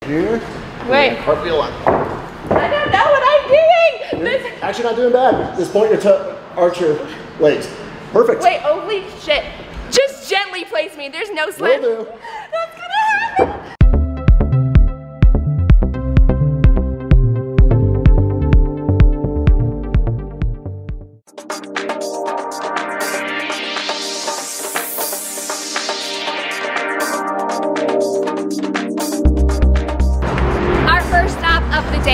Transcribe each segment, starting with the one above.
Here. Wait. Cartwheel up. I don't know what I'm doing. You're actually not doing bad. Just point your arch your legs. Perfect. Wait, holy shit. Just gently place me. There's no slip. Will do. That's gonna happen.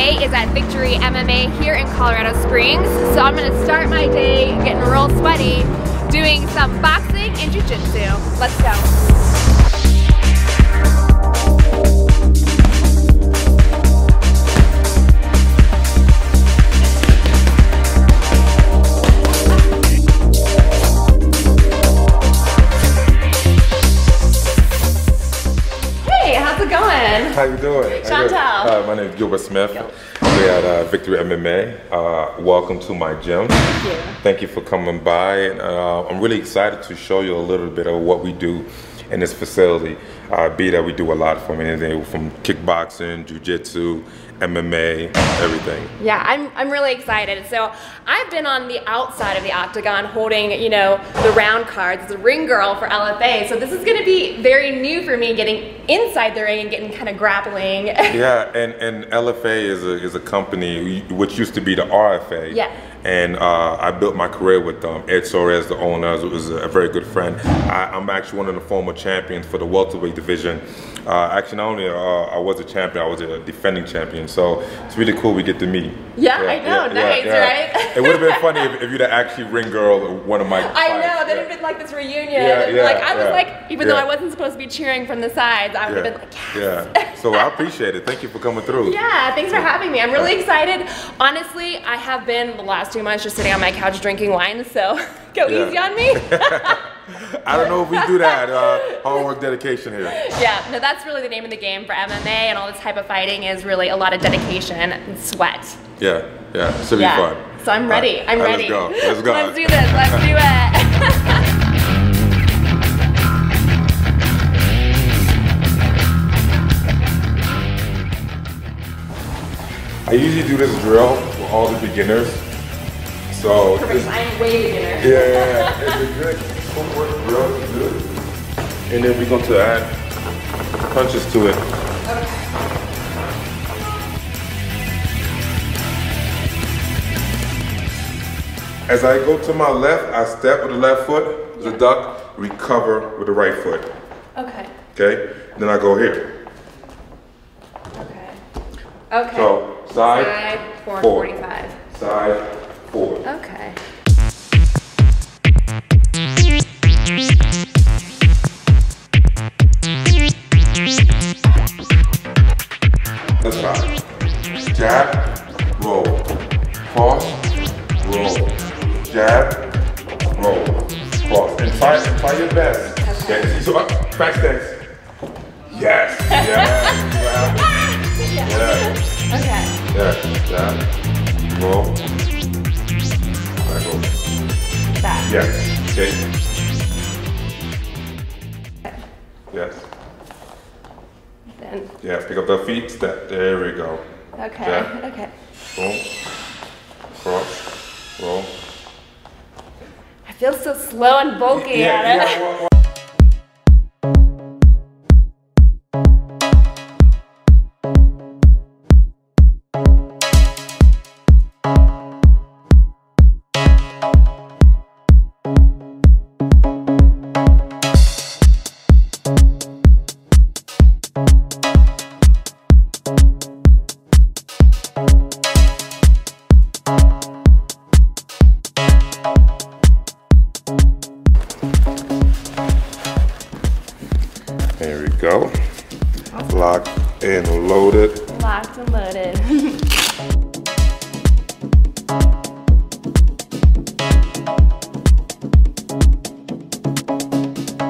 Is at Victory MMA here in Colorado Springs. So I'm gonna start my day getting real sweaty doing some boxing and jiu-jitsu. Let's go. How you doing? Chantal. My name is Gilbert Smith. We're at Victory MMA. Welcome to my gym. Thank you. Thank you for coming by. And, I'm really excited to show you a little bit of what we do in this facility. Be that we do a lot from anything from kickboxing, jiu-jitsu, MMA, everything. Yeah, I'm really excited. So I've been on the outside of the octagon holding, you know, the round cards, the ring girl for LFA. So this is gonna be very new for me, getting inside the ring and getting kind of grappling. Yeah, and LFA is a company which used to be the RFA. Yeah. And I built my career with them. Ed Soares, the owner, was a very good friend. I'm actually one of the former champions for the welterweight division. Actually, not only I was a champion, I was a defending champion. So it's really cool we get to meet. Yeah, I know, nice, right? It would have been funny if you'd have actually ring girl one of my fights. I know, then it'd been like this reunion. I was like, even though I wasn't supposed to be cheering from the sides, I would have been like, yes. Yeah, so I appreciate it. Thank you for coming through. Yeah, thanks for having me. I'm really excited. Honestly, I have been the last 2 months just sitting on my couch drinking wine, so go easy on me. I don't know if we do that. Hard work, dedication here. Yeah, no, that's really the name of the game for MMA and all this type of fighting is really a lot of dedication and sweat. Yeah, it should be fun. So I'm ready. I'm ready. Let's go. Let's do this. Let's do it. I usually do this drill for all the beginners. So perfect. I'm way beginner. Yeah. It's a good footwork drill. It's good. And then we're going to add punches to it. Okay. As I go to my left, I step with the left foot, the duck, recover with the right foot. Okay. Okay? Then I go here. Okay. Okay. So side 445. Side 4. Okay. Let's try. Jab, roll, cross, roll, jab, roll, cross. And try your best. Okay. So back stance. Yes. Yeah. Okay. Yeah. Jab, roll. Back. Back. Yes. Okay. Yes. Then. Yeah, pick up the feet, step. There we go. Okay. Jab. Okay. Boom. Cross. Roll. I feel so slow and bulky at it. There we go. Locked and loaded. Locked and loaded.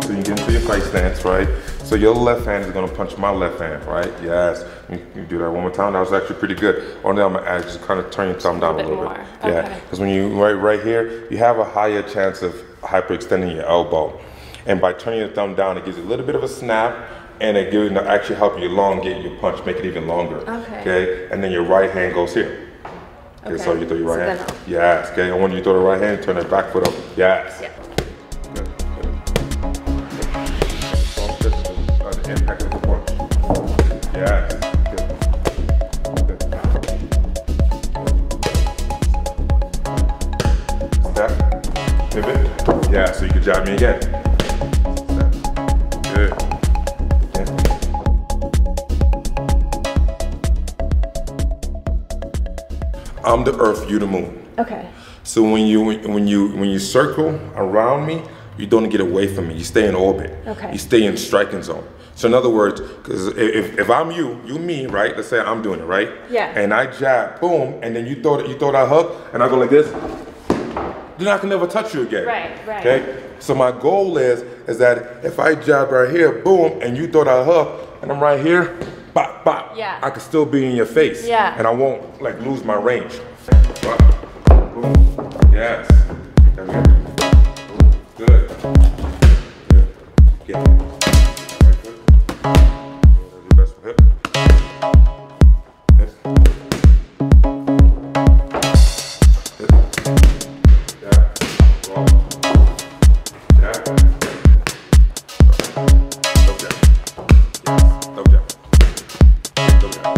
So you get into your fight stance, right? So your left hand is gonna punch my left hand, right? Yes. You do that one more time. That was actually pretty good. Only I'm gonna add, just kind of turn your thumb down a little bit. Yeah, because when you right here, you have a higher chance of hyperextending your elbow. And by turning your thumb down, it gives you a little bit of a snap, and it will actually help you elongate your punch, make it even longer. Okay. And then your right hand goes here. Okay, so you throw your right hand. Yes, okay. And when you throw the right hand, turn the back foot up. Yes. Yeah. Good. The impact of the punch. Yes. Good. Step. Pivot. Yeah, so you can jab me again. Good. I'm the earth, you the moon. Okay. So when you circle around me, you don't get away from me. You stay in orbit. Okay. You stay in striking zone. So in other words, because if I'm you me, right? Let's say I'm doing it, right? Yeah. And I jab, boom, and then you throw that hook, and I go like this. Then I can never touch you again. Right. Okay. So my goal is that if I jab right here, boom, and you throw that hook, and I'm right here. Bop, bop. Yeah. I could still be in your face. Yeah. And I won't like lose my range. Bop, boom. Yes. Good. Good. Get it. Right foot. Do your best for hip. Hip. Hip. Yeah. Roll. Yeah. Double jab. Yes. Double jab. Double jab.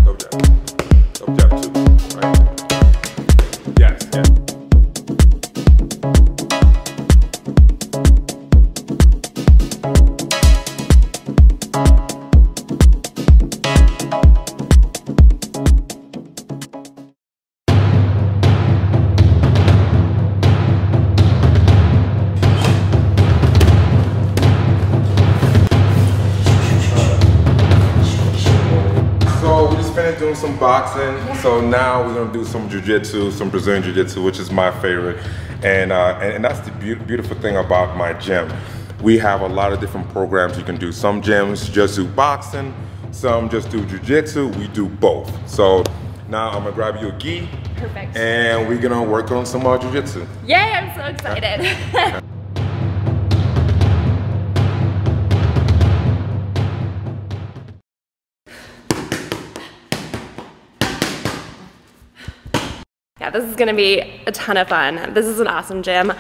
Double jab. Double jab too. Right? Yes. Yes. Doing some boxing, so now we're gonna do some jiu-jitsu, some Brazilian jiu-jitsu, which is my favorite, and that's the beautiful thing about my gym. We have a lot of different programs you can do. Some gyms just do boxing, some just do jiu-jitsu. We do both. So now I'm gonna grab you a gi. Perfect. And we're gonna work on some jiu-jitsu. Yay! I'm so excited. Yeah, this is gonna be a ton of fun. This is an awesome gym.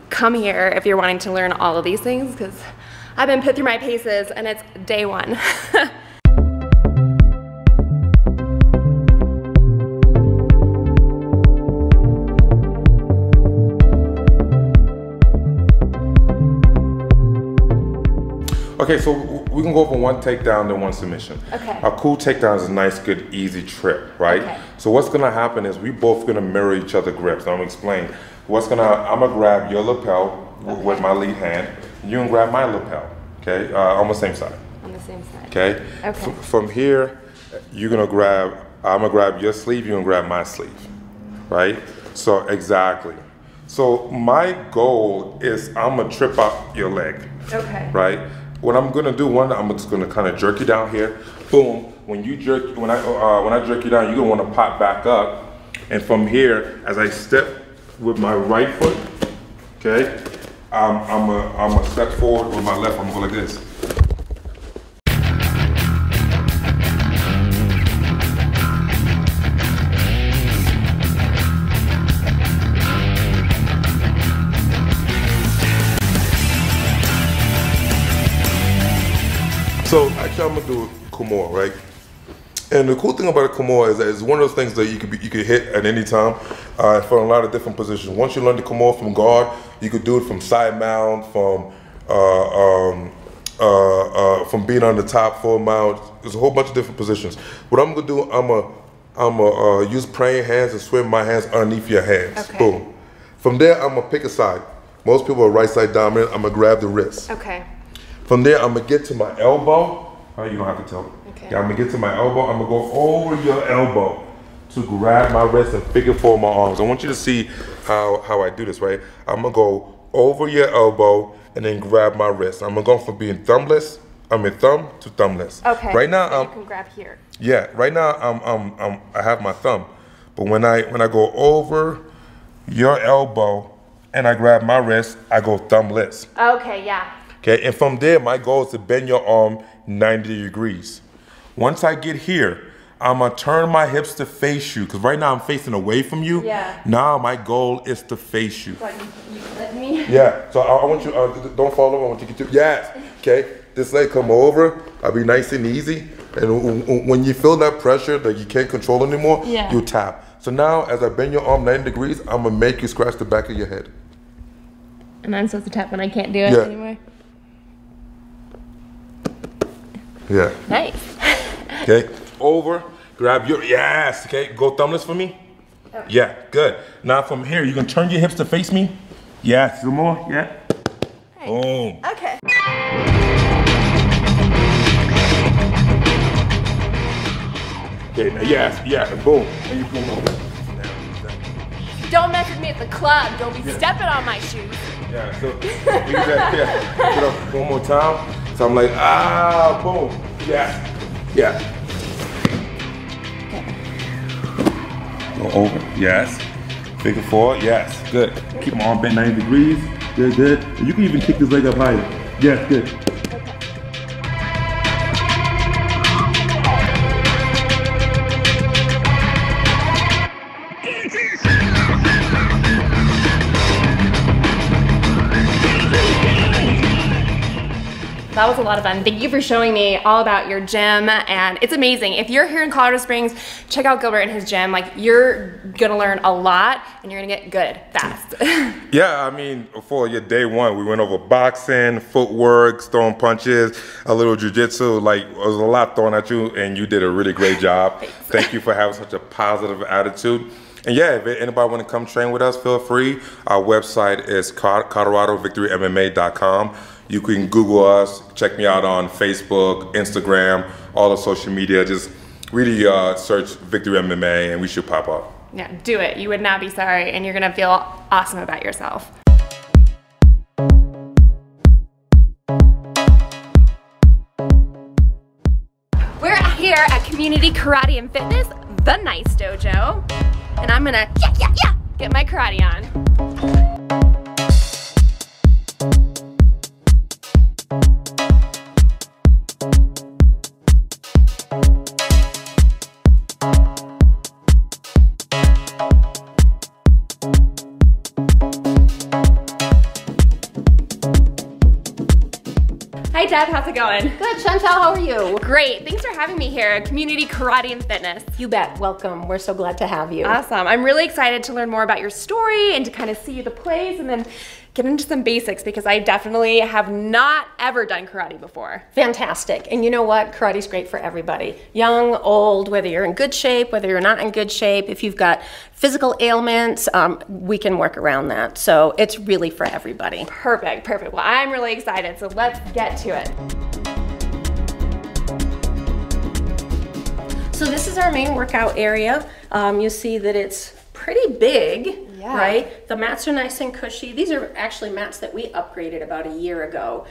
Come here if you're wanting to learn all of these things, because I've been put through my paces and it's day one. Okay, so we can go over one takedown and one submission. Okay. A cool takedown is a nice, good, easy trip, right? Okay. So what's gonna happen is we both gonna mirror each other grips. Now I'm gonna explain. I'm gonna grab your lapel with my lead hand. You can grab my lapel, okay? On the same side. On the same side. Okay? Okay. From here, I'm gonna grab your sleeve, you're gonna grab my sleeve, right? So, exactly. So my goal is I'm gonna trip out your leg. Okay. Right? What I'm gonna do, I'm just gonna kind of jerk you down here. Boom. When I jerk you down, you're gonna want to pop back up. And from here, as I step with my right foot, okay, I'm gonna step forward with my left. I'm gonna go like this. So actually, I'm gonna do a Kimura, right? And the cool thing about a Kimura is that it's one of those things that you could hit at any time from a lot of different positions. Once you learn the Kimura from guard, you could do it from side mount, from being on the top, full mount. There's a whole bunch of different positions. What I'm gonna do, I'm gonna use praying hands and swim my hands underneath your hands. Okay. Boom. From there, I'm gonna pick a side. Most people are right side dominant. I'm gonna grab the wrist. Okay. From there, I'm gonna get to my elbow. Oh, you don't have to tell me. Okay. Yeah, I'm gonna get to my elbow. I'm gonna go over your elbow to grab my wrist and figure four my arms. I want you to see how I do this, right? I'm gonna go over your elbow and then grab my wrist. I'm gonna go from being thumb to thumbless. Okay. Right now, so you can grab here. Yeah. Right now, I have my thumb, but when I go over your elbow and I grab my wrist, I go thumbless. Okay. Yeah. Okay, and from there, my goal is to bend your arm 90 degrees. Once I get here, I'm gonna turn my hips to face you, because right now I'm facing away from you. Yeah. Now my goal is to face you. So you let me? Yeah, so I want you, don't fall over, I want you to get to, yes, okay. This leg come over, I'll be nice and easy. And when you feel that pressure that you can't control anymore, you tap. So now, as I bend your arm 90 degrees, I'm gonna make you scratch the back of your head. And I'm supposed to tap when I can't do it anymore? Yeah. Nice. Okay, over, grab your, yes, okay, go thumbless for me. Oh. Yeah, good. Now from here, you can turn your hips to face me. Yeah, some more, yeah. Hey. Boom. Okay. Okay, now yes, yeah, and boom, and you boom over. Don't mess with me at the club. Don't be stepping on my shoes. Yeah, so you that, get up one more time. So I'm like, ah, boom, yeah, yeah. Go over, yes. Figure four, yes, good. Keep my arm bent 90 degrees, good, good. And you can even kick this leg up higher. Yes, good. That was a lot of fun. Thank you for showing me all about your gym, and it's amazing. If you're here in Colorado Springs, check out Gilbert and his gym. Like, you're gonna learn a lot and you're gonna get good fast. Yeah, I mean, for your day one, we went over boxing, footwork, throwing punches, a little jujitsu. Like, it was a lot thrown at you and you did a really great job. Thank you for having such a positive attitude. And yeah, if anybody want to come train with us, feel free. Our website is ColoradoVictoryMMA.com. You can Google us, check me out on Facebook, Instagram, all the social media. Just really search Victory MMA and we should pop up. Yeah, do it. You would not be sorry, and you're gonna feel awesome about yourself. We're here at Community Karate and Fitness, the Nice Dojo, and I'm gonna get my karate on. Hi Deb, how's it going? Good, Chantal, how are you? Great, thanks for having me here at Community Karate and Fitness. You bet, welcome. We're so glad to have you. Awesome, I'm really excited to learn more about your story and to kind of see the place and then get into some basics because I definitely have not ever done karate before. Fantastic, and you know what? Karate's great for everybody. Young, old, whether you're in good shape, whether you're not in good shape, if you've got physical ailments, we can work around that. So it's really for everybody. Perfect, perfect. Well, I'm really excited, so let's get to it. So this is our main workout area. You see that it's pretty big, right? The mats are nice and cushy. These are actually mats that we upgraded about a year ago.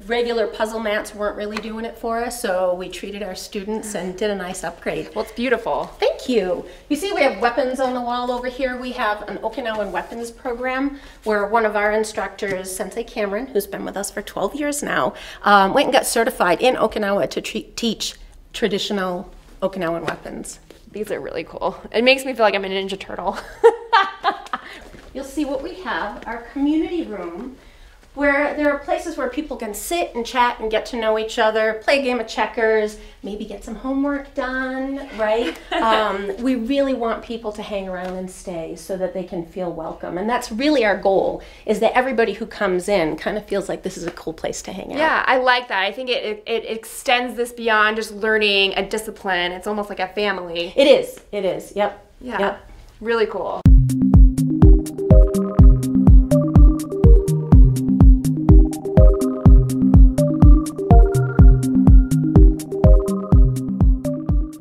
Regular puzzle mats weren't really doing it for us, so we treated our students and did a nice upgrade. Well, it's beautiful. Thank you. You see we have weapons on the wall over here. We have an Okinawan weapons program where one of our instructors, Sensei Cameron, who's been with us for 12 years now, went and got certified in Okinawa to teach traditional Okinawan weapons. These are really cool. It makes me feel like I'm a Ninja Turtle. You'll see what we have, our community room, where there are places where people can sit and chat and get to know each other, play a game of checkers, maybe get some homework done, right? We really want people to hang around and stay so that they can feel welcome. And that's really our goal, is that everybody who comes in kind of feels like this is a cool place to hang out. Yeah, I like that. I think it extends this beyond just learning a discipline. It's almost like a family. It is, yep. Yeah, yep. Really cool.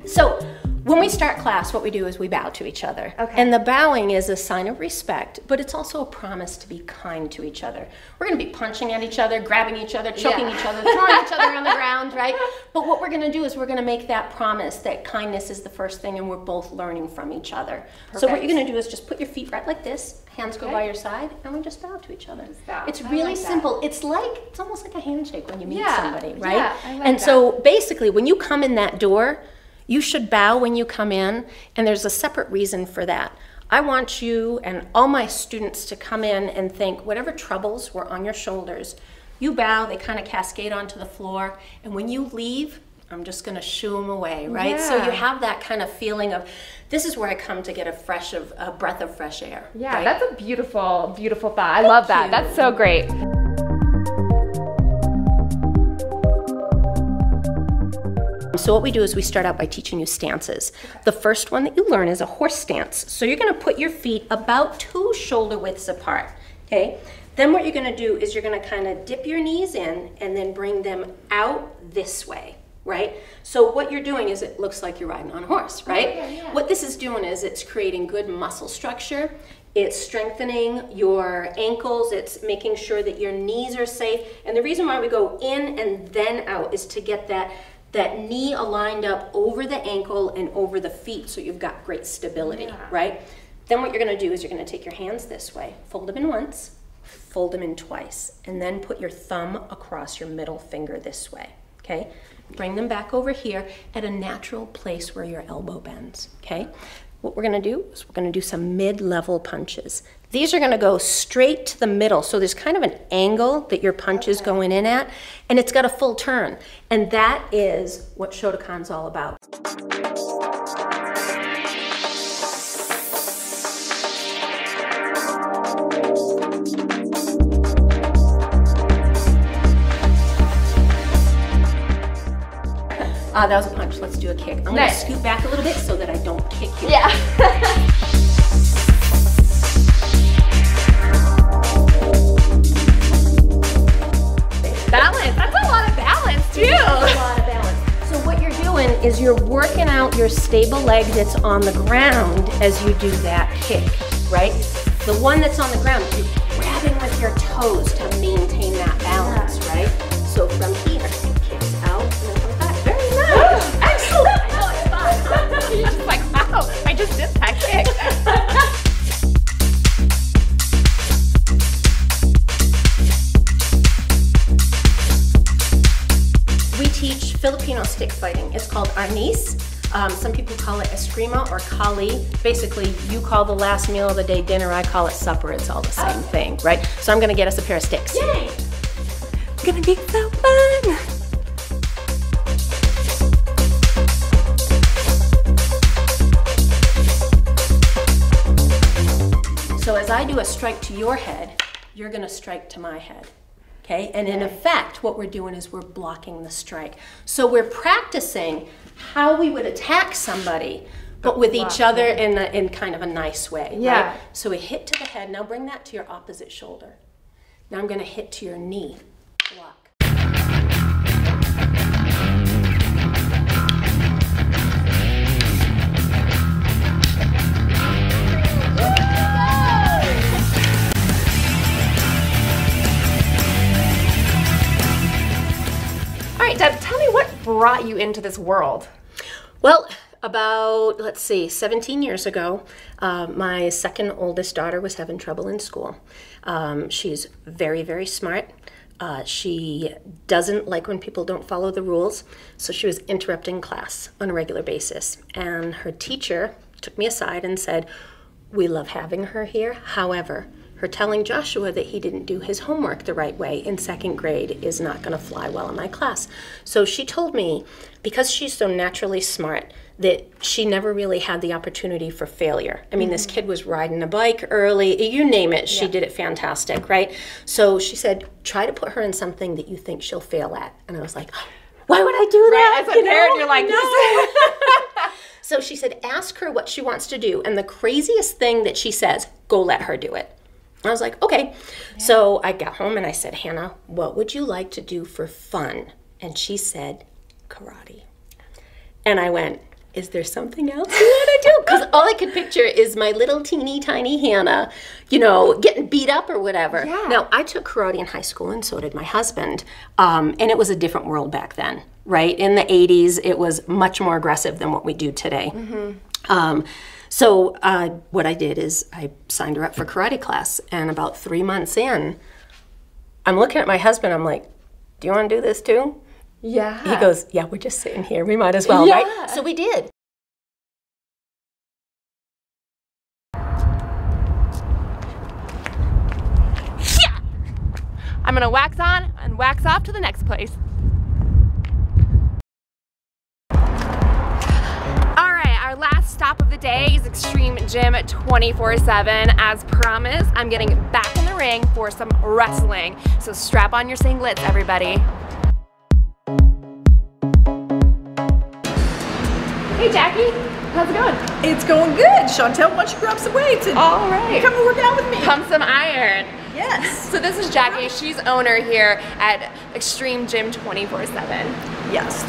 So when we start class, class, what we do is we bow to each other. Okay. And the bowing is a sign of respect, but it's also a promise to be kind to each other. We're going to be punching at each other, grabbing each other, choking each other, throwing each other on the ground, right? But what we're going to do is we're going to make that promise that kindness is the first thing and we're both learning from each other. Perfect. So what you're going to do is just put your feet right like this, hands go by your side, and we just bow to each other. It's really simple. It's almost like a handshake when you meet somebody, right? Yeah, I like and that. so basically when you come in that door, you should bow when you come in, and there's a separate reason for that. I want you and all my students to come in and think whatever troubles were on your shoulders, you bow, they kind of cascade onto the floor, and when you leave, I'm just going to shoo them away, right? Yeah. So you have that kind of feeling of, this is where I come to get a breath of fresh air. Yeah, right? that's a beautiful, beautiful thought. I love that. you. That's so great. So what we do is we start out by teaching you stances. The first one that you learn is a horse stance. So you're going to put your feet about 2 shoulder widths apart, okay? Then what you're going to do is you're going to kind of dip your knees in and then bring them out this way, right? So what you're doing is it looks like you're riding on a horse, right? yeah. What this is doing is it's creating good muscle structure. It's strengthening your ankles. It's making sure that your knees are safe. And the reason why we go in and then out is to get that knee aligned up over the ankle and over the feet so you've got great stability, right? Then what you're going to do is you're going to take your hands this way, fold them in once, fold them in twice, and then put your thumb across your middle finger this way, okay? Bring them back over here at a natural place where your elbow bends, okay? What we're going to do is we're going to do some mid-level punches. These are going to go straight to the middle, so there's kind of an angle that your punch is going in at, and it's got a full turn. And that is what Shotokan's all about. That was a punch. Let's do a kick. I'm going to scoot back a little bit so that I don't kick you. Yeah. Balance. That's a lot of balance too. A lot of balance. So what you're doing is you're working out your stable leg that's on the ground as you do that kick, right? The one that's on the ground, you're grabbing with your toes to maintain that balance, right? So from here, it kicks out and then comes back. Very nice. Excellent. I know it's fun. You're just like, wow, I just did that kick. We teach Filipino stick fighting. It's called arnis. Some people call it eskrima or kali. Basically, you call the last meal of the day dinner, I call it supper. It's all the same thing, right? So I'm gonna get us a pair of sticks. Yay! It's gonna be so fun! So as I do a strike to your head, you're gonna strike to my head. Okay? And in effect, what we're doing is we're blocking the strike. So we're practicing how we would attack somebody, but with each other in kind of a nice way. Yeah. Right? So we hit to the head. Now bring that to your opposite shoulder. Now I'm going to hit to your knee. Block. All right, Deb, tell me what brought you into this world? Well, about, let's see, 17 years ago, my second oldest daughter was having trouble in school. She's very, very smart. She doesn't like when people don't follow the rules, so she was interrupting class on a regular basis. And her teacher took me aside and said, "We love having her here. However, her telling Joshua that he didn't do his homework the right way in second grade is not going to fly well in my class." So she told me, because she's so naturally smart, that she never really had the opportunity for failure. I mean, this kid was riding a bike early, you name it, she did it fantastic, right? So she said, try to put her in something that you think she'll fail at. And I was like, why would I do that? As a parent, you're like, no. So she said, ask her what she wants to do. And the craziest thing that she says, go let her do it. I was like, okay. Yeah. So I got home and I said, Hannah, what would you like to do for fun? And she said, karate. And I went, is there something else you want to do? Because all I could picture is my little teeny tiny Hannah, you know, getting beat up or whatever. Yeah. Now, I took karate in high school, and so did my husband. And it was a different world back then, right? In the 80s, it was much more aggressive than what we do today. So what I did is I signed her up for karate class, and about 3 months in, I'm looking at my husband, I'm like, do you want to do this too? Yeah. He goes, yeah, we're just sitting here. We might as well, Yeah. right? So we did. Yeah. I'm gonna wax on and wax off to the next place. All right, our last stop of the day is Extreme Gym 24/7. As promised, I'm getting back in the ring for some wrestling. So strap on your singlets, everybody. Hey Jackie, how's it going? It's going good. Chantal, why don't you grab some weights and All right. come and work out with me? Pump some iron. Yes. So this is Jackie, she's owner here at Extreme Gym 24/7. Yes.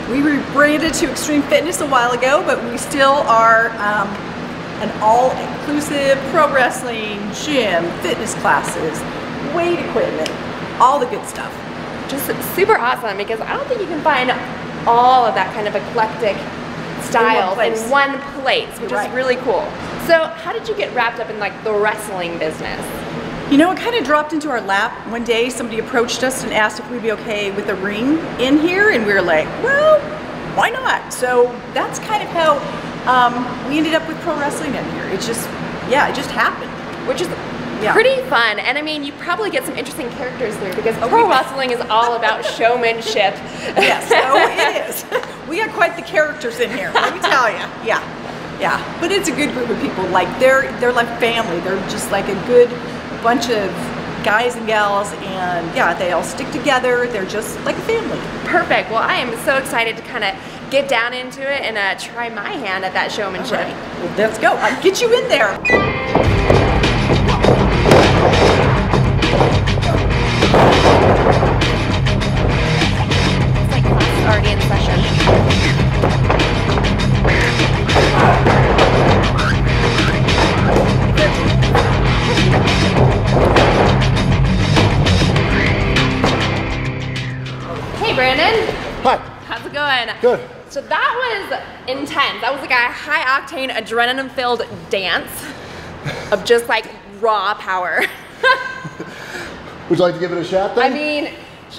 We rebranded to Extreme Fitness a while ago, but we still are an all-inclusive pro wrestling gym, fitness classes, weight equipment, all the good stuff. Just super awesome because I don't think you can find all of that kind of eclectic styles in one place, which is really cool. So how did you get wrapped up in like the wrestling business? You know, it kind of dropped into our lap. One day somebody approached us and asked if we'd be okay with a ring in here, and we were like, well, why not? So that's kind of how we ended up with pro wrestling in here. It just, yeah, it just happened. Which is pretty fun, and I mean, you probably get some interesting characters through because pro wrestling is all about showmanship. Yes, it is. We got quite the characters in here, let me tell you. Yeah. But it's a good group of people. Like they're like family. They're just like a good bunch of guys and gals, and yeah, they all stick together. They're just like a family. Perfect. Well, I am so excited to kind of get down into it and try my hand at that showmanship. All right. Well, let's go. I'll get you in there. It's like class is already in session. Hey Brandon. Hi. How's it going? Good. So that was intense. That was like a high octane, adrenaline filled dance of just like raw power. Would you like to give it a shot then? I mean,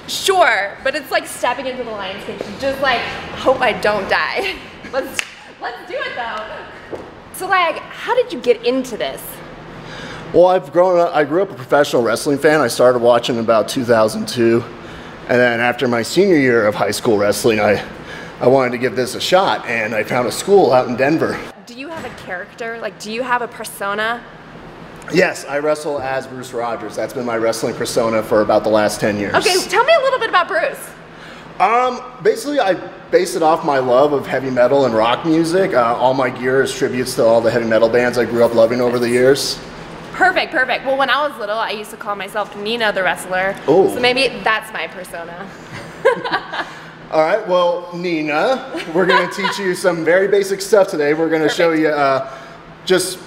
sure, but it's like stepping into the lion's cage. Just like, hope I don't die. Let's do it though. So like, how did you get into this? Well, I grew up a professional wrestling fan. I started watching in about 2002. And then after my senior year of high school wrestling, I wanted to give this a shot, and I found a school out in Denver. Do you have a character? Like, do you have a persona? Yes, I wrestle as Bruce Rogers. That's been my wrestling persona for about the last 10 years. Okay, tell me a little bit about Bruce. Basically, I based it off my love of heavy metal and rock music. All my gear is tributes to all the heavy metal bands I grew up loving over the years. Perfect, perfect. Well, when I was little, I used to call myself Nina the Wrestler. Oh. So maybe that's my persona. All right, well, Nina, we're going to teach you some very basic stuff today. We're going to show you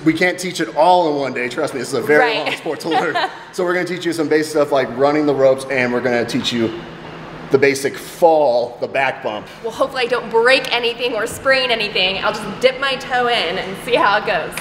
we can't teach it all in one day. Trust me, this is a very long sport to learn. So we're going to teach you some basic stuff like running the ropes, and we're going to teach you the basic fall, the back bump. Well, hopefully I don't break anything or sprain anything. I'll just dip my toe in and see how it goes.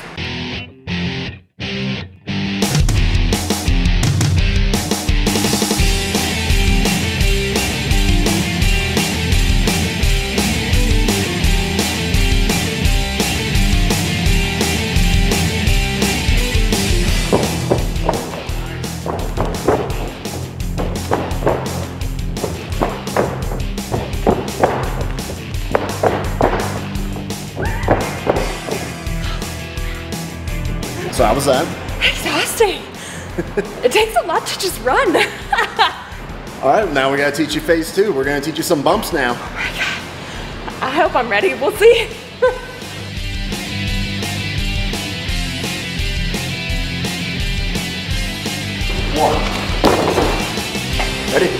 So how was that? Exhausting. It takes a lot to just run. All right, now we got to teach you phase 2. We're going to teach you some bumps now. Oh my God. I hope I'm ready. We'll see. One. Ready?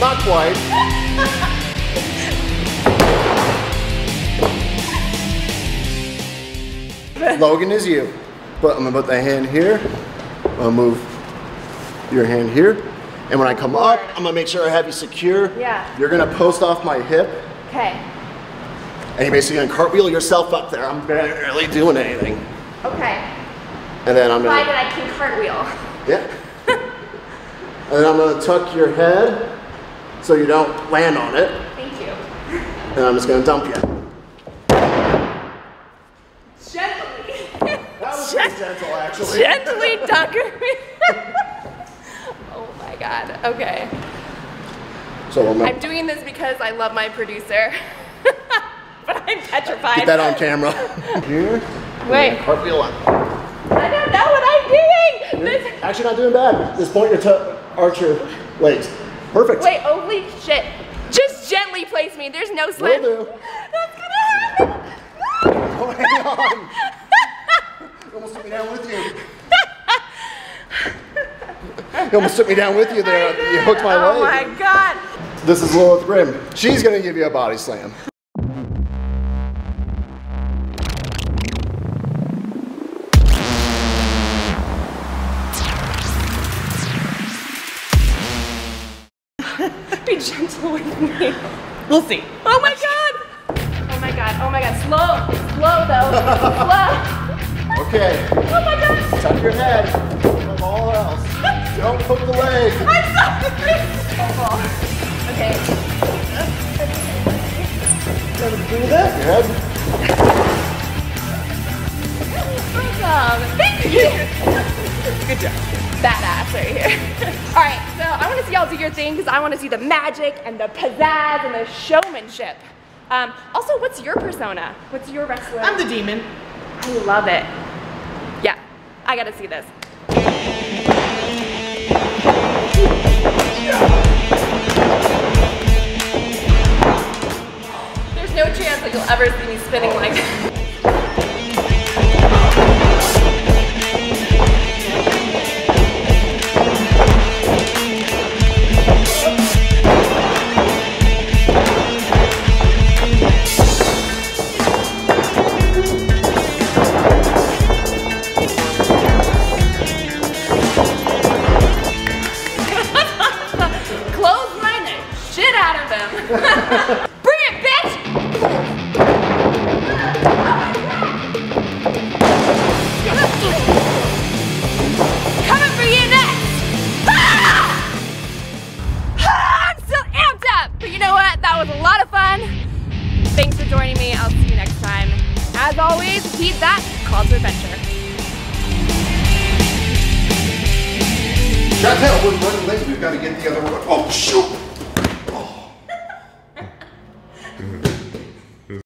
Not quite. Logan is you. But I'm gonna put the hand here. I'll move your hand here. And when I come up, I'm gonna make sure I have you secure. Yeah. You're gonna post off my hip. Okay. And you're basically gonna cartwheel yourself up there. I'm barely doing anything. Okay. And then I'm gonna. Fine, that I can cartwheel. Yeah. And then I'm gonna tuck your head so you don't land on it. Thank you. And I'm just gonna dump you. Gently. That was pretty gentle, actually. Gently dunker me. Oh my God. Okay. So I'm doing this because I love my producer. But I'm petrified. get that on camera. Here. Wait. Cartwheel up. I don't know what I'm doing. This... Actually not doing bad. Just point your arch your legs. Perfect. Wait, holy shit. Just gently place me. There's no slam. Will do. That's gonna happen. Oh, hang on. You almost took me down with you. You almost took me down with you there. You hooked my leg. Oh my God. This is Lilith Grimm. She's gonna give you a body slam. Be gentle with me. We'll see. Oh my God. Oh my God. Oh my God. Slow. Slow though. Slow. Okay. Oh my God. Tuck your head. Above all else. Don't hook the leg. I'm sorry. Okay. Do that. Your head. Awesome. Thank you. Good job. Badass right here. All right, so I want to see y'all do your thing because I want to see the magic and the pizzazz and the showmanship. Also, what's your persona? What's your wrestler? I'm the demon. I love it. Yeah, I gotta see this. There's no chance that you'll ever see me spinning like that. Bring it, bitch! Coming for you next! I'm still amped up! But you know what? That was a lot of fun. Thanks for joining me. I'll see you next time. As always, heed that call to adventure. Chantal, we're running late. We've got to get the other one. Oh, shoot!